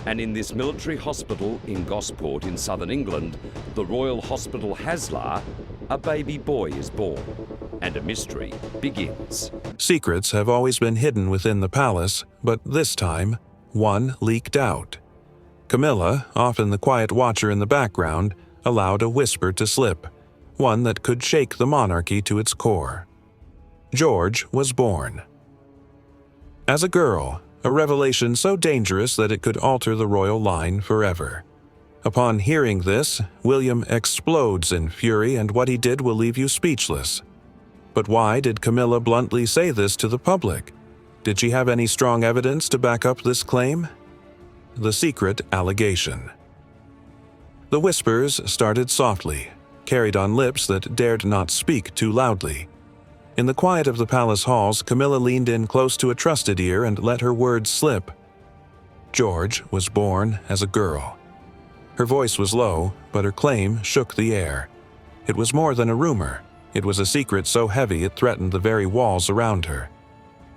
And in this military hospital in Gosport in southern England, the Royal Hospital Haslar, a baby boy is born, and a mystery begins. Secrets have always been hidden within the palace, but this time, one leaked out. Camilla, often the quiet watcher in the background, allowed a whisper to slip, one that could shake the monarchy to its core. George was born. As a girl, a revelation so dangerous that it could alter the royal line forever. Upon hearing this, William explodes in fury, and what he did will leave you speechless. But why did Camilla bluntly say this to the public? Did she have any strong evidence to back up this claim? The secret allegation. The whispers started softly, carried on lips that dared not speak too loudly. In the quiet of the palace halls, Camilla leaned in close to a trusted ear and let her words slip. George was born as a girl. Her voice was low, but her claim shook the air. It was more than a rumor. It was a secret so heavy it threatened the very walls around her.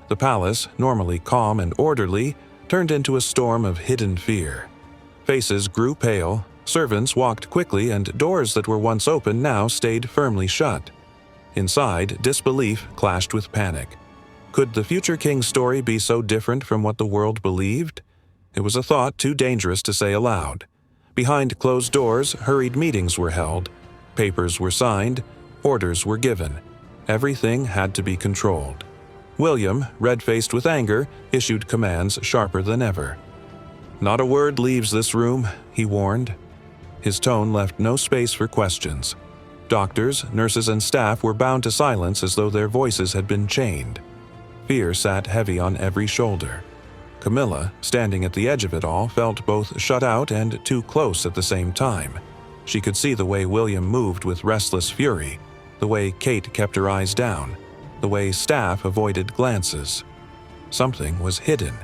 The palace, normally calm and orderly, turned into a storm of hidden fear. Faces grew pale, servants walked quickly, and doors that were once open now stayed firmly shut. Inside, disbelief clashed with panic. Could the future king's story be so different from what the world believed? It was a thought too dangerous to say aloud. Behind closed doors, hurried meetings were held. Papers were signed. Orders were given. Everything had to be controlled. William, red-faced with anger, issued commands sharper than ever. "Not a word leaves this room," he warned. His tone left no space for questions. Doctors, nurses, and staff were bound to silence as though their voices had been chained. Fear sat heavy on every shoulder. Camilla, standing at the edge of it all, felt both shut out and too close at the same time. She could see the way William moved with restless fury, the way Kate kept her eyes down, the way staff avoided glances. Something was hidden,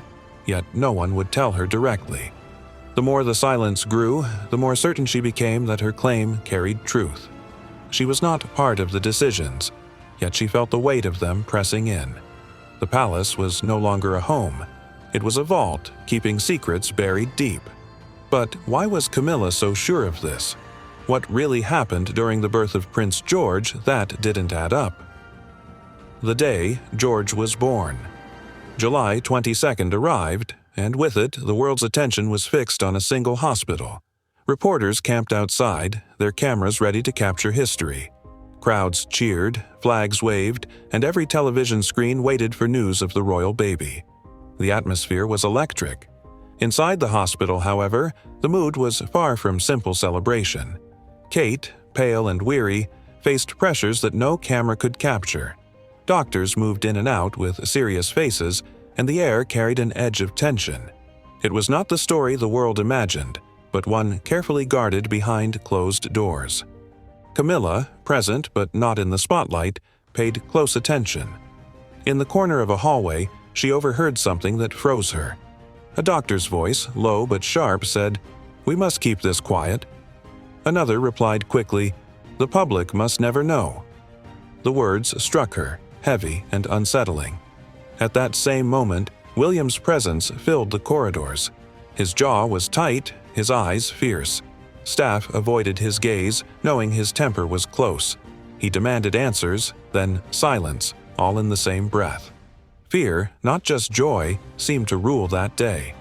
yet no one would tell her directly. The more the silence grew, the more certain she became that her claim carried truth. She was not part of the decisions, yet she felt the weight of them pressing in. The palace was no longer a home. It was a vault, keeping secrets buried deep. But why was Camilla so sure of this? What really happened during the birth of Prince George that didn't add up? The day George was born. July 22nd arrived, and with it, the world's attention was fixed on a single hospital. Reporters camped outside, their cameras ready to capture history. Crowds cheered, flags waved, and every television screen waited for news of the royal baby. The atmosphere was electric. Inside the hospital, however, the mood was far from simple celebration. Kate, pale and weary, faced pressures that no camera could capture. Doctors moved in and out with serious faces, and the air carried an edge of tension. It was not the story the world imagined, but one carefully guarded behind closed doors. Camilla, present but not in the spotlight, paid close attention. In the corner of a hallway, she overheard something that froze her. A doctor's voice, low but sharp, said, "We must keep this quiet." Another replied quickly, "The public must never know." The words struck her, heavy and unsettling. At that same moment, William's presence filled the corridors. His jaw was tight, his eyes fierce. Staff avoided his gaze, knowing his temper was close. He demanded answers, then silence, all in the same breath. Fear, not just joy, seemed to rule that day.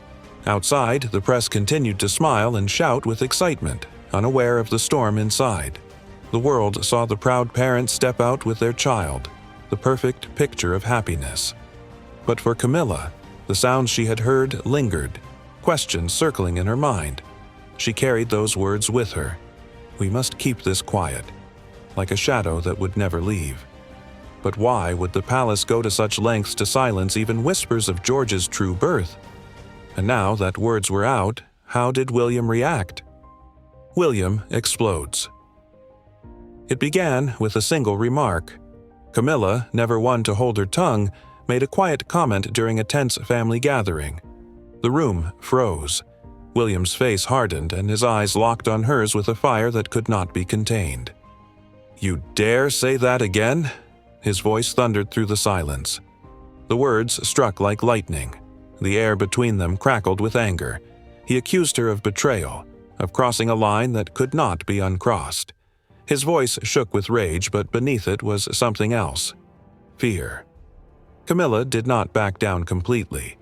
Outside, the press continued to smile and shout with excitement, unaware of the storm inside. The world saw the proud parents step out with their child, the perfect picture of happiness. But for Camilla, the sounds she had heard lingered, questions circling in her mind. She carried those words with her. "We must keep this quiet," like a shadow that would never leave. But why would the palace go to such lengths to silence even whispers of George's true birth? And now that words were out, how did William react? William explodes. It began with a single remark. Camilla, never one to hold her tongue, made a quiet comment during a tense family gathering. The room froze. William's face hardened and his eyes locked on hers with a fire that could not be contained. "You dare say that again?" His voice thundered through the silence. The words struck like lightning. The air between them crackled with anger. He accused her of betrayal, of crossing a line that could not be uncrossed. His voice shook with rage, but beneath it was something else: fear. Camilla did not back down completely.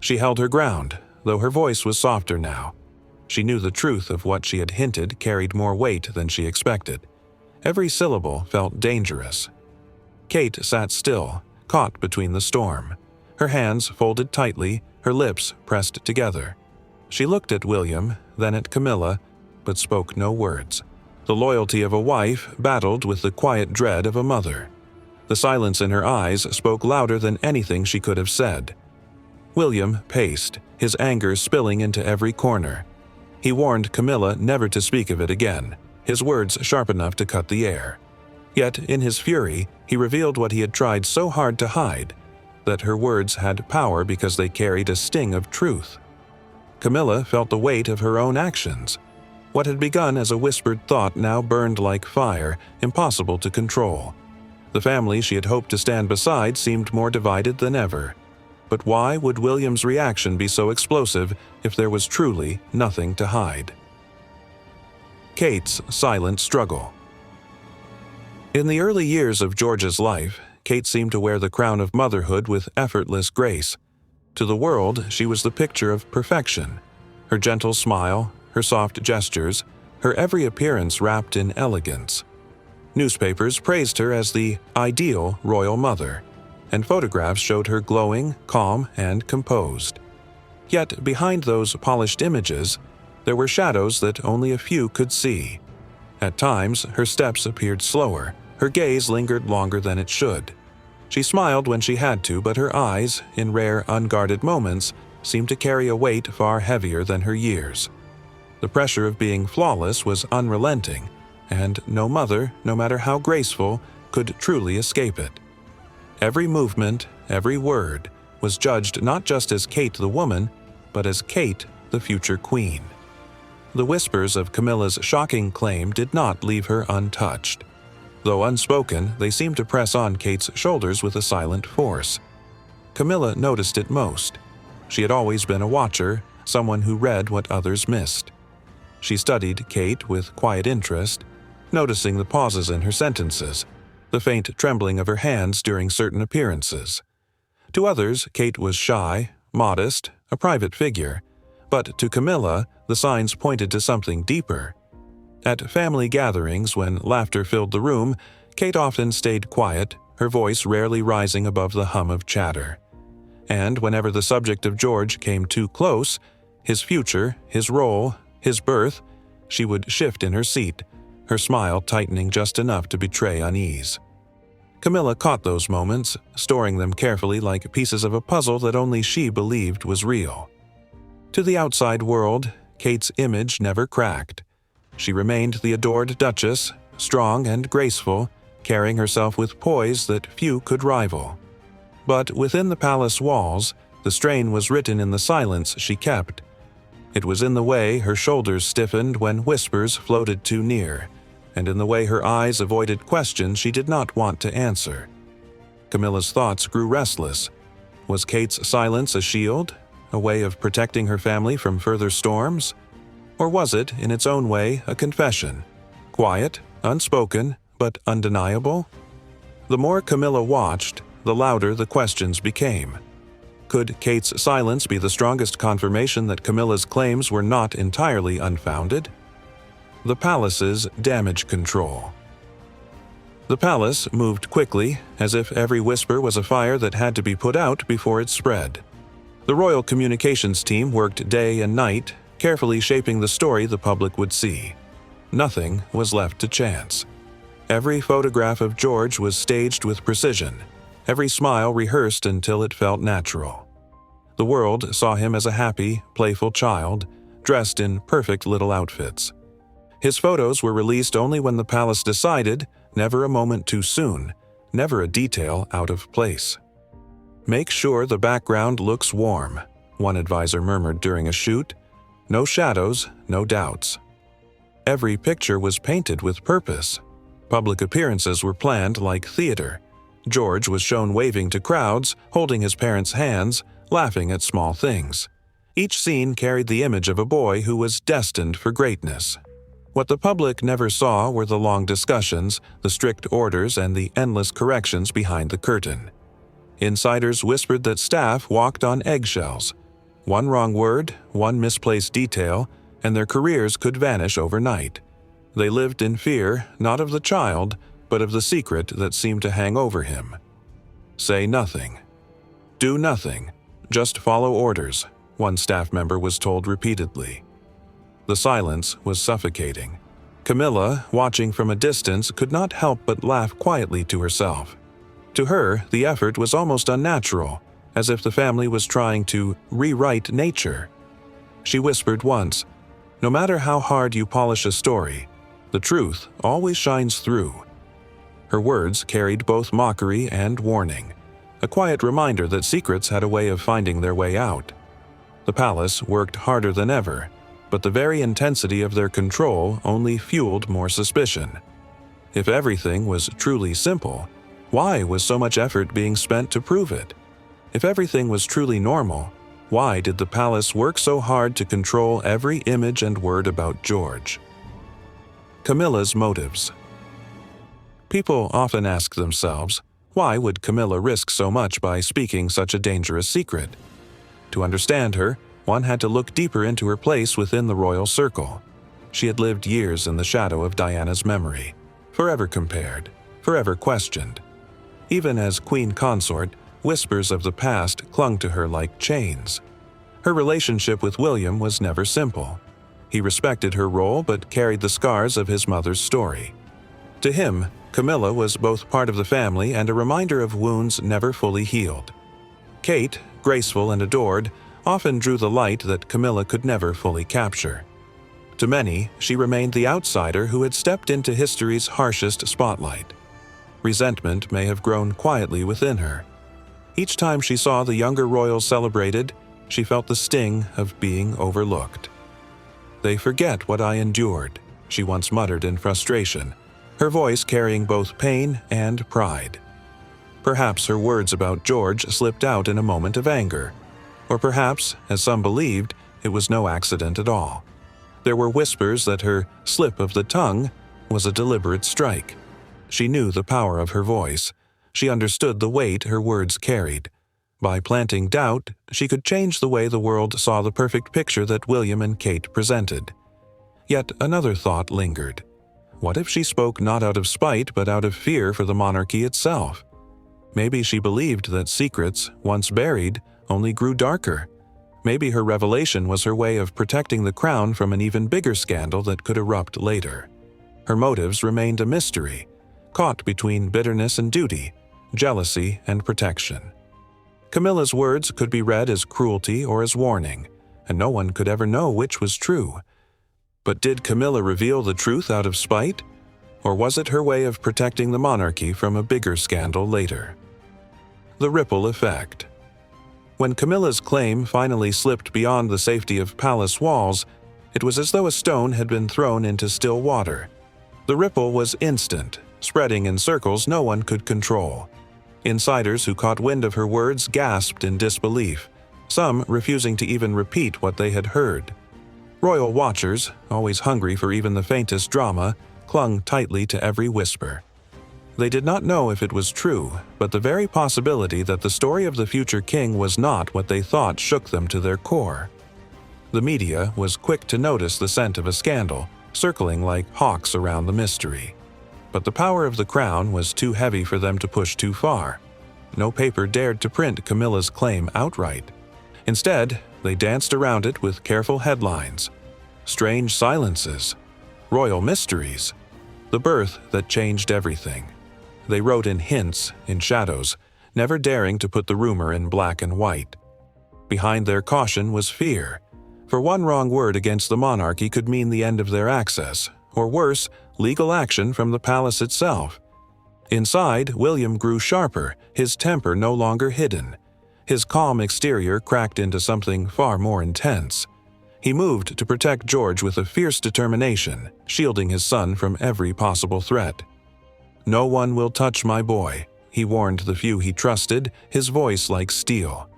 She held her ground, though her voice was softer now. She knew the truth of what she had hinted carried more weight than she expected. Every syllable felt dangerous. Kate sat still, caught between the storm. Her hands folded tightly, her lips pressed together. She looked at William, then at Camilla, but spoke no words. The loyalty of a wife battled with the quiet dread of a mother. The silence in her eyes spoke louder than anything she could have said. William paced, his anger spilling into every corner. He warned Camilla never to speak of it again, his words sharp enough to cut the air. Yet, in his fury, he revealed what he had tried so hard to hide, that her words had power because they carried a sting of truth. Camilla felt the weight of her own actions. What had begun as a whispered thought now burned like fire, impossible to control. The family she had hoped to stand beside seemed more divided than ever. But why would William's reaction be so explosive if there was truly nothing to hide? Kate's silent struggle. In the early years of George's life, Kate seemed to wear the crown of motherhood with effortless grace. To the world, she was the picture of perfection. Her gentle smile, her soft gestures, her every appearance wrapped in elegance. Newspapers praised her as the ideal royal mother, and photographs showed her glowing, calm, and composed. Yet behind those polished images, there were shadows that only a few could see. At times, her steps appeared slower, her gaze lingered longer than it should. She smiled when she had to, but her eyes, in rare, unguarded moments, seemed to carry a weight far heavier than her years. The pressure of being flawless was unrelenting, and no mother, no matter how graceful, could truly escape it. Every movement, every word, was judged not just as Kate the woman, but as Kate the future queen. The whispers of Camilla's shocking claim did not leave her untouched. Though unspoken, they seemed to press on Kate's shoulders with a silent force. Camilla noticed it most. She had always been a watcher, someone who read what others missed. She studied Kate with quiet interest, noticing the pauses in her sentences, the faint trembling of her hands during certain appearances. To others, Kate was shy, modest, a private figure, but to Camilla, the signs pointed to something deeper. At family gatherings, when laughter filled the room, Kate often stayed quiet, her voice rarely rising above the hum of chatter. And whenever the subject of George came too close, his future, his role, his birth, she would shift in her seat, her smile tightening just enough to betray unease. Camilla caught those moments, storing them carefully like pieces of a puzzle that only she believed was real. To the outside world, Kate's image never cracked. She remained the adored Duchess, strong and graceful, carrying herself with poise that few could rival. But within the palace walls, the strain was written in the silence she kept. It was in the way her shoulders stiffened when whispers floated too near, and in the way her eyes avoided questions she did not want to answer. Camilla's thoughts grew restless. Was Kate's silence a shield, a way of protecting her family from further storms? Or was it, in its own way, a confession? Quiet, unspoken, but undeniable? The more Camilla watched, the louder the questions became. Could Kate's silence be the strongest confirmation that Camilla's claims were not entirely unfounded? The palace's damage control. The palace moved quickly, as if every whisper was a fire that had to be put out before it spread. The royal communications team worked day and night, carefully shaping the story the public would see. Nothing was left to chance. Every photograph of George was staged with precision, every smile rehearsed until it felt natural. The world saw him as a happy, playful child, dressed in perfect little outfits. His photos were released only when the palace decided, never a moment too soon, never a detail out of place. "Make sure the background looks warm," one advisor murmured during a shoot. "No shadows, no doubts." Every picture was painted with purpose. Public appearances were planned like theater. George was shown waving to crowds, holding his parents' hands, laughing at small things. Each scene carried the image of a boy who was destined for greatness. What the public never saw were the long discussions, the strict orders, and the endless corrections behind the curtain. Insiders whispered that staff walked on eggshells. One wrong word, one misplaced detail, and their careers could vanish overnight. They lived in fear, not of the child, but of the secret that seemed to hang over him. Say nothing. Do nothing. Just follow orders, one staff member was told repeatedly. The silence was suffocating. Camilla, watching from a distance, could not help but laugh quietly to herself. To her, the effort was almost unnatural, as if the family was trying to rewrite nature. She whispered once, "No matter how hard you polish a story, the truth always shines through." Her words carried both mockery and warning, a quiet reminder that secrets had a way of finding their way out. The palace worked harder than ever, but the very intensity of their control only fueled more suspicion. If everything was truly simple, why was so much effort being spent to prove it? If everything was truly normal, why did the palace work so hard to control every image and word about George? Camilla's motives. People often ask themselves, why would Camilla risk so much by speaking such a dangerous secret? To understand her, one had to look deeper into her place within the royal circle. She had lived years in the shadow of Diana's memory, forever compared, forever questioned. Even as queen consort, whispers of the past clung to her like chains. Her relationship with William was never simple. He respected her role but carried the scars of his mother's story. To him, Camilla was both part of the family and a reminder of wounds never fully healed. Kate, graceful and adored, often drew the light that Camilla could never fully capture. To many, she remained the outsider who had stepped into history's harshest spotlight. Resentment may have grown quietly within her. Each time she saw the younger royals celebrated, she felt the sting of being overlooked. "They forget what I endured," she once muttered in frustration, her voice carrying both pain and pride. Perhaps her words about George slipped out in a moment of anger. Or perhaps, as some believed, it was no accident at all. There were whispers that her slip of the tongue was a deliberate strike. She knew the power of her voice. She understood the weight her words carried. By planting doubt, she could change the way the world saw the perfect picture that William and Kate presented. Yet another thought lingered. What if she spoke not out of spite but out of fear for the monarchy itself? Maybe she believed that secrets, once buried, only grew darker. Maybe her revelation was her way of protecting the crown from an even bigger scandal that could erupt later. Her motives remained a mystery, caught between bitterness and duty, jealousy and protection. Camilla's words could be read as cruelty or as warning, and no one could ever know which was true. But did Camilla reveal the truth out of spite? Or was it her way of protecting the monarchy from a bigger scandal later? The ripple effect. When Camilla's claim finally slipped beyond the safety of palace walls, it was as though a stone had been thrown into still water. The ripple was instant, spreading in circles no one could control. Insiders who caught wind of her words gasped in disbelief, some refusing to even repeat what they had heard. Royal watchers, always hungry for even the faintest drama, clung tightly to every whisper. They did not know if it was true, but the very possibility that the story of the future king was not what they thought shook them to their core. The media was quick to notice the scent of a scandal, circling like hawks around the mystery. But the power of the crown was too heavy for them to push too far. No paper dared to print Camilla's claim outright. Instead, they danced around it with careful headlines. Strange silences. Royal mysteries. The birth that changed everything. They wrote in hints, in shadows, never daring to put the rumor in black and white. Behind their caution was fear. For one wrong word against the monarchy could mean the end of their access, or worse, legal action from the palace itself. Inside, William grew sharper, his temper no longer hidden. His calm exterior cracked into something far more intense. He moved to protect George with a fierce determination, shielding his son from every possible threat. "No one will touch my boy," he warned the few he trusted, his voice like steel.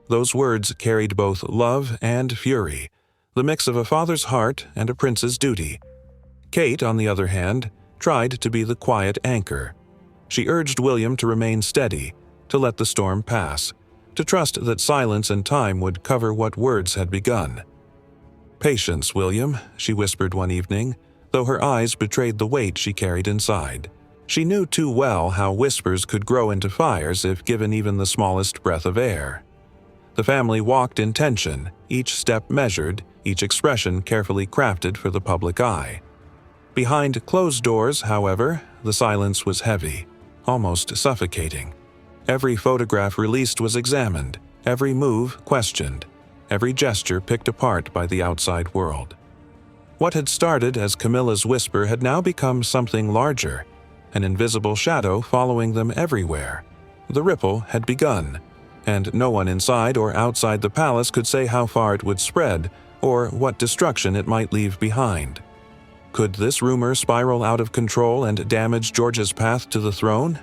Those words carried both love and fury, the mix of a father's heart and a prince's duty. Kate, on the other hand, tried to be the quiet anchor. She urged William to remain steady, to let the storm pass, to trust that silence and time would cover what words had begun. "Patience, William," she whispered one evening, though her eyes betrayed the weight she carried inside. She knew too well how whispers could grow into fires if given even the smallest breath of air. The family walked in tension, each step measured, each expression carefully crafted for the public eye. Behind closed doors, however, the silence was heavy, almost suffocating. Every photograph released was examined, every move questioned, every gesture picked apart by the outside world. What had started as Camilla's whisper had now become something larger, an invisible shadow following them everywhere. The ripple had begun, and no one inside or outside the palace could say how far it would spread or what destruction it might leave behind. Could this rumor spiral out of control and damage George's path to the throne?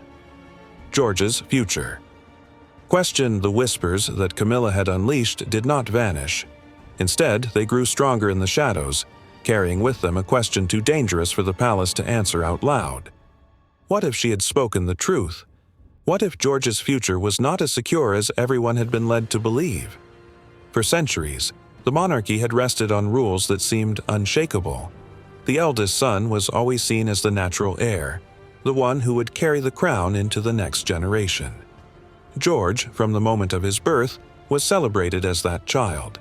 George's future. Question the whispers that Camilla had unleashed did not vanish. Instead, they grew stronger in the shadows, carrying with them a question too dangerous for the palace to answer out loud. What if she had spoken the truth? What if George's future was not as secure as everyone had been led to believe? For centuries, the monarchy had rested on rules that seemed unshakable. The eldest son was always seen as the natural heir, the one who would carry the crown into the next generation. George, from the moment of his birth, was celebrated as that child.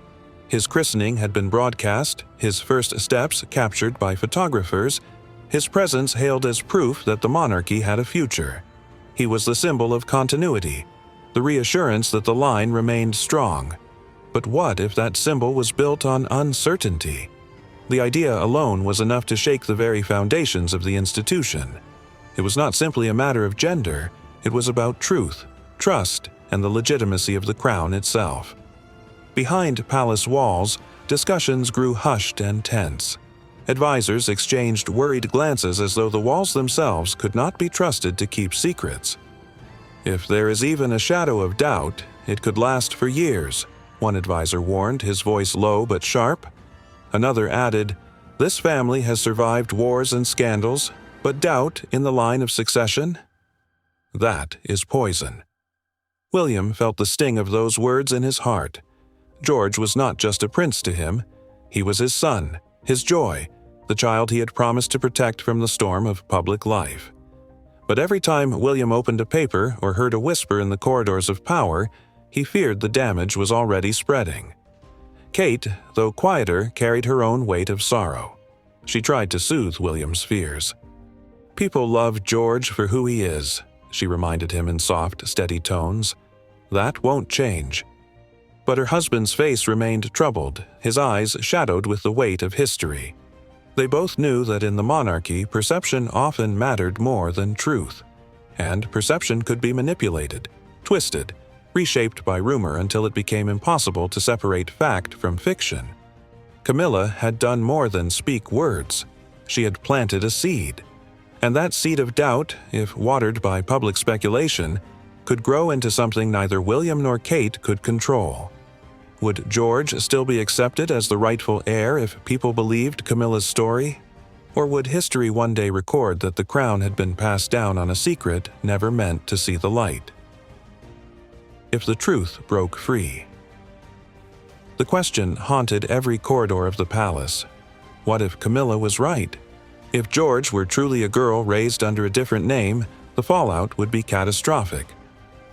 His christening had been broadcast, his first steps captured by photographers, his presence hailed as proof that the monarchy had a future. He was the symbol of continuity, the reassurance that the line remained strong. But what if that symbol was built on uncertainty? The idea alone was enough to shake the very foundations of the institution. It was not simply a matter of gender, it was about truth, trust, and the legitimacy of the crown itself. Behind palace walls, discussions grew hushed and tense. Advisors exchanged worried glances as though the walls themselves could not be trusted to keep secrets. "If there is even a shadow of doubt, it could last for years," one advisor warned, his voice low but sharp. Another added, "This family has survived wars and scandals, but doubt in the line of succession? That is poison." William felt the sting of those words in his heart. George was not just a prince to him. He was his son, his joy, the child he had promised to protect from the storm of public life. But every time William opened a paper or heard a whisper in the corridors of power, he feared the damage was already spreading. Kate, though quieter, carried her own weight of sorrow. She tried to soothe William's fears. "People love George for who he is," she reminded him in soft, steady tones. "That won't change." But her husband's face remained troubled, his eyes shadowed with the weight of history. They both knew that in the monarchy, perception often mattered more than truth. And perception could be manipulated, twisted, reshaped by rumor until it became impossible to separate fact from fiction. Camilla had done more than speak words. She had planted a seed. And that seed of doubt, if watered by public speculation, could grow into something neither William nor Kate could control. Would George still be accepted as the rightful heir if people believed Camilla's story? Or would history one day record that the crown had been passed down on a secret never meant to see the light? If the truth broke free. The question haunted every corridor of the palace. What if Camilla was right? If George were truly a girl raised under a different name, the fallout would be catastrophic.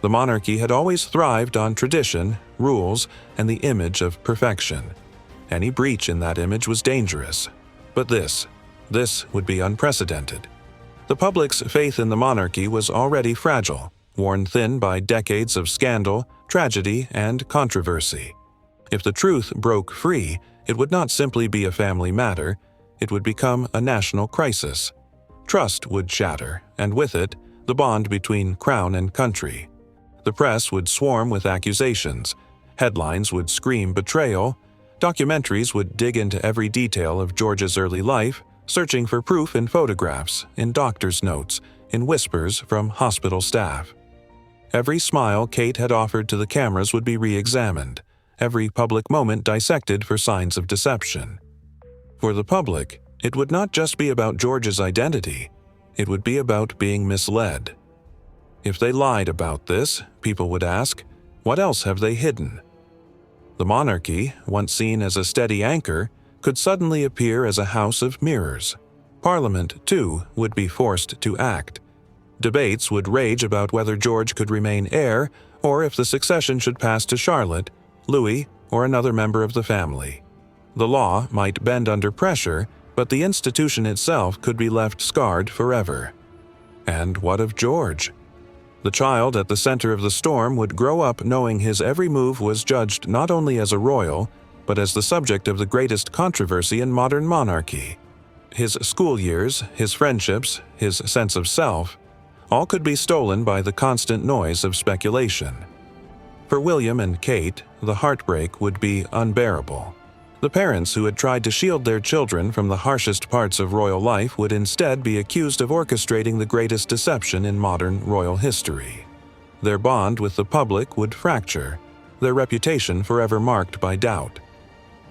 The monarchy had always thrived on tradition, rules, and the image of perfection. Any breach in that image was dangerous. But this would be unprecedented. The public's faith in the monarchy was already fragile, worn thin by decades of scandal, tragedy, and controversy. If the truth broke free, it would not simply be a family matter, it would become a national crisis. Trust would shatter, and with it, the bond between crown and country. The press would swarm with accusations, headlines would scream betrayal, documentaries would dig into every detail of George's early life, searching for proof in photographs, in doctor's notes, in whispers from hospital staff. Every smile Kate had offered to the cameras would be re-examined, every public moment dissected for signs of deception. For the public, it would not just be about George's identity, it would be about being misled. If they lied about this, people would ask, what else have they hidden? The monarchy, once seen as a steady anchor, could suddenly appear as a house of mirrors. Parliament, too, would be forced to act. Debates would rage about whether George could remain heir or if the succession should pass to Charlotte, Louis, or another member of the family. The law might bend under pressure, but the institution itself could be left scarred forever. And what of George? The child at the center of the storm would grow up knowing his every move was judged not only as a royal, but as the subject of the greatest controversy in modern monarchy. His school years, his friendships, his sense of self, all could be stolen by the constant noise of speculation. For William and Kate, the heartbreak would be unbearable. The parents who had tried to shield their children from the harshest parts of royal life would instead be accused of orchestrating the greatest deception in modern royal history. Their bond with the public would fracture, their reputation forever marked by doubt.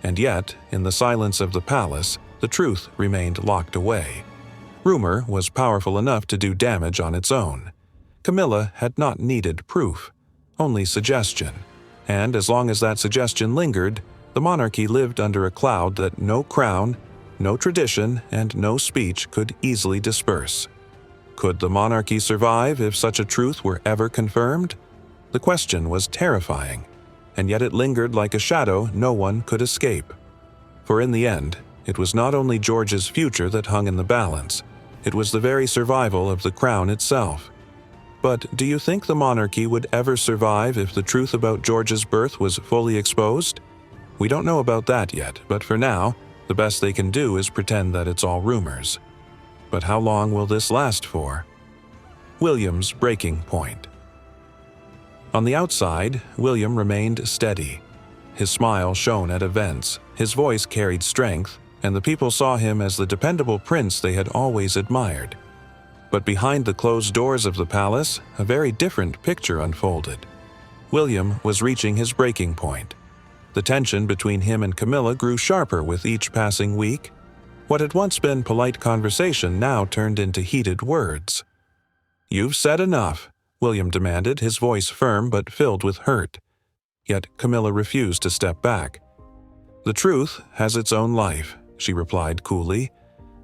And yet, in the silence of the palace, the truth remained locked away. Rumor was powerful enough to do damage on its own. Camilla had not needed proof, only suggestion, and as long as that suggestion lingered, the monarchy lived under a cloud that no crown, no tradition, and no speech could easily disperse. Could the monarchy survive if such a truth were ever confirmed? The question was terrifying, and yet it lingered like a shadow no one could escape. For in the end, it was not only George's future that hung in the balance, it was the very survival of the crown itself. But do you think the monarchy would ever survive if the truth about George's birth was fully exposed? We don't know about that yet, but for now, the best they can do is pretend that it's all rumors. But how long will this last for? William's breaking point. On the outside, William remained steady. His smile shone at events, his voice carried strength, and the people saw him as the dependable prince they had always admired. But behind the closed doors of the palace, a very different picture unfolded. William was reaching his breaking point. The tension between him and Camilla grew sharper with each passing week. What had once been polite conversation now turned into heated words. "You've said enough," William demanded, his voice firm but filled with hurt. Yet Camilla refused to step back. "The truth has its own life," she replied coolly.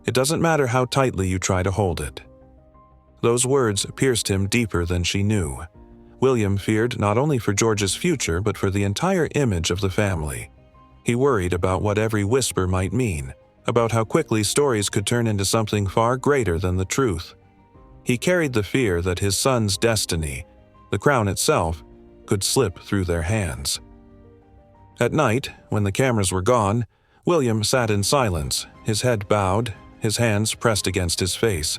"It doesn't matter how tightly you try to hold it." Those words pierced him deeper than she knew. William feared not only for George's future but for the entire image of the family. He worried about what every whisper might mean, about how quickly stories could turn into something far greater than the truth. He carried the fear that his son's destiny, the crown itself, could slip through their hands. At night, when the cameras were gone, William sat in silence, his head bowed, his hands pressed against his face.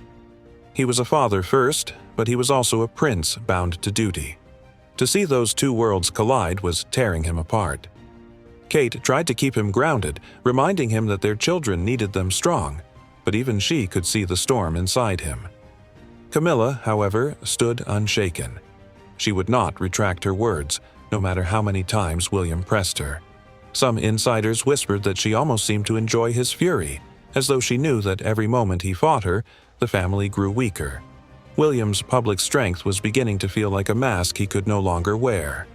He was a father first, but he was also a prince bound to duty. To see those two worlds collide was tearing him apart. Kate tried to keep him grounded, reminding him that their children needed them strong, but even she could see the storm inside him. Camilla, however, stood unshaken. She would not retract her words, no matter how many times William pressed her. Some insiders whispered that she almost seemed to enjoy his fury, as though she knew that every moment he fought her, the family grew weaker. William's public strength was beginning to feel like a mask he could no longer wear.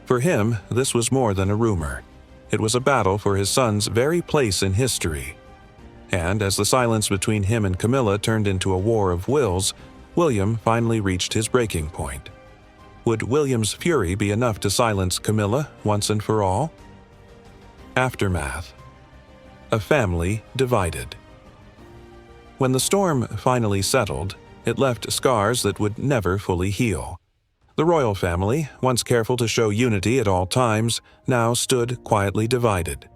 For him, this was more than a rumor. It was a battle for his son's very place in history. And as the silence between him and Camilla turned into a war of wills, William finally reached his breaking point. Would William's fury be enough to silence Camilla once and for all? Aftermath. A family divided. When the storm finally settled, it left scars that would never fully heal. The royal family, once careful to show unity at all times, now stood quietly divided.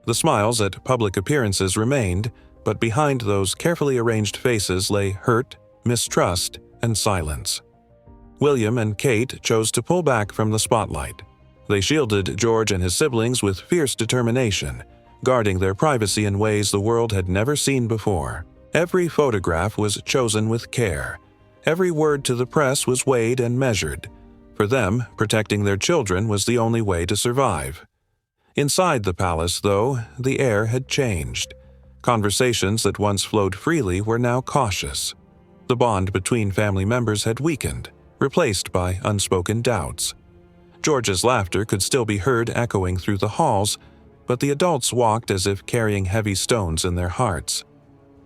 The smiles at public appearances remained, but behind those carefully arranged faces lay hurt, mistrust, and silence. William and Kate chose to pull back from the spotlight. They shielded George and his siblings with fierce determination, guarding their privacy in ways the world had never seen before. Every photograph was chosen with care. Every word to the press was weighed and measured. For them, protecting their children was the only way to survive. Inside the palace, though, the air had changed. Conversations that once flowed freely were now cautious. The bond between family members had weakened, replaced by unspoken doubts. George's laughter could still be heard echoing through the halls, but the adults walked as if carrying heavy stones in their hearts.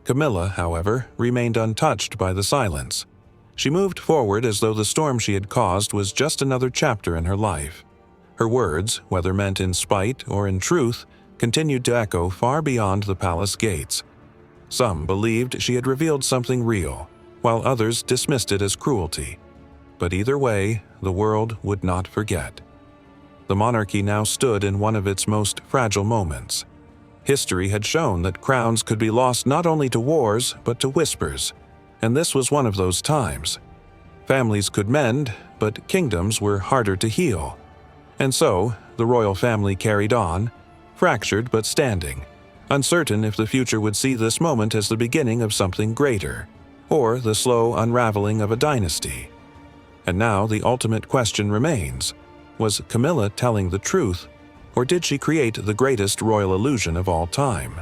Camilla, however, remained untouched by the silence. She moved forward as though the storm she had caused was just another chapter in her life. Her words, whether meant in spite or in truth, continued to echo far beyond the palace gates. Some believed she had revealed something real, while others dismissed it as cruelty. But either way, the world would not forget. The monarchy now stood in one of its most fragile moments. History had shown that crowns could be lost not only to wars, but to whispers, and this was one of those times. Families could mend, but kingdoms were harder to heal. And so, the royal family carried on, fractured but standing, uncertain if the future would see this moment as the beginning of something greater, or the slow unraveling of a dynasty. And now the ultimate question remains: was Camilla telling the truth, or did she create the greatest royal illusion of all time?